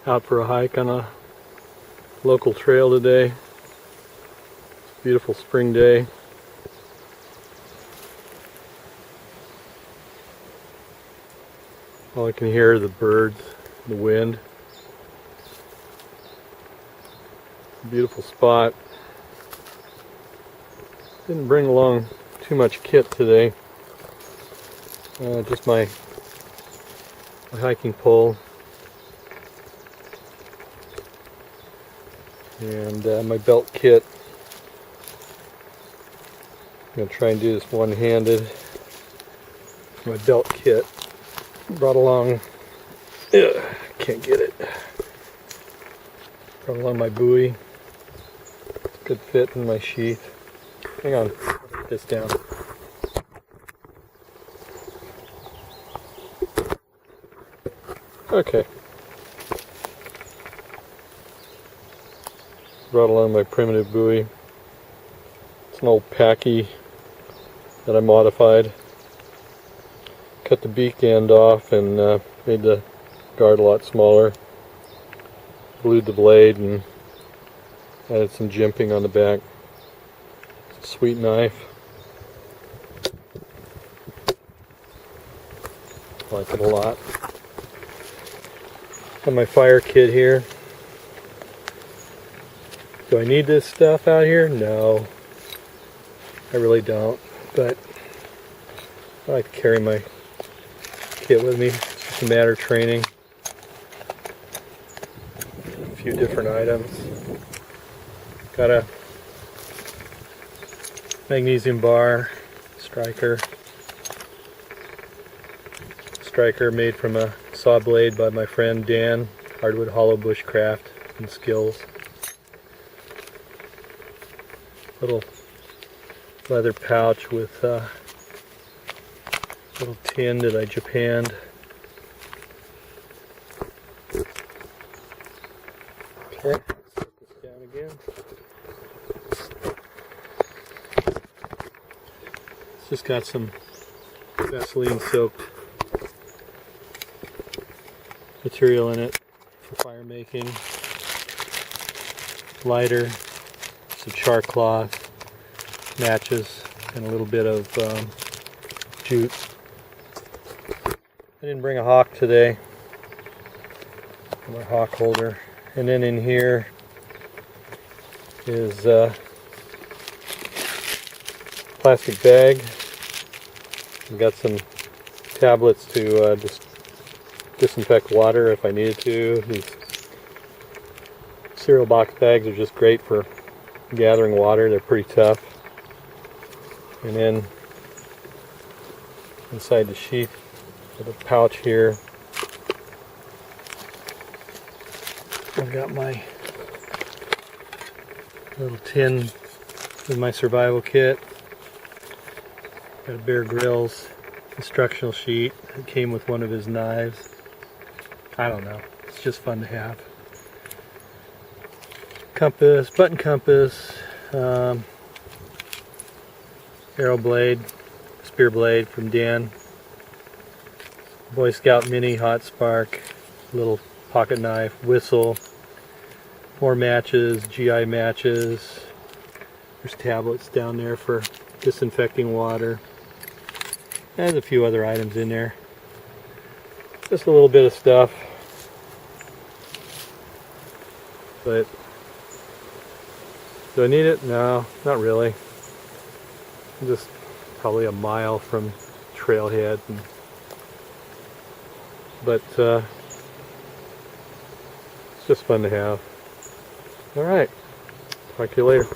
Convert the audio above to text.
Out for a hike on a local trail today. Beautiful spring day. All I can hear are the birds, the wind. Beautiful spot. Didn't bring along too much kit today. Just my hiking pole and my belt kit. I'm going to try and do this one-handed. My belt kit. Brought along, can't get it. Brought along my buoy. Good fit in my sheath. Hang on, put this down. Okay. Brought along my primitive buoy. It's an old Paki that I modified. Cut the beak end off and made the guard a lot smaller. Blued the blade and added some jimping on the back. It's a sweet knife. I like it a lot. Got my fire kit here. Do I need this stuff out here? No, I really don't, but I like to carry my kit with me. It's just a matter of training. A few different items. Got a magnesium bar, striker made from a saw blade by my friend Dan, hardwood hollow bushcraft and skills. Little leather pouch with little tin that I japanned. Okay, let's put this down again. It's just got some Vaseline soaked material in it for fire making. Lighter, some char cloth, matches, and a little bit of jute. I didn't bring a hawk today, my hawk holder. And then in here is a plastic bag. I've got some tablets to just disinfect water if I needed to. These cereal box bags are just great for gathering water. They're pretty tough. And then inside the sheath, with a pouch here, I've got my little tin with my survival kit. Got a Bear Grylls instructional sheet that came with one of his knives. I don't know, it's just fun to have. Compass, button compass, arrow blade, spear blade from Dan, Boy Scout mini hot spark, little pocket knife, whistle, more matches, GI matches. There's tablets down there for disinfecting water. And a few other items in there. Just a little bit of stuff. But do I need it? No, not really. I'm just probably a mile from trailhead, but it's just fun to have. Alright, talk to you later.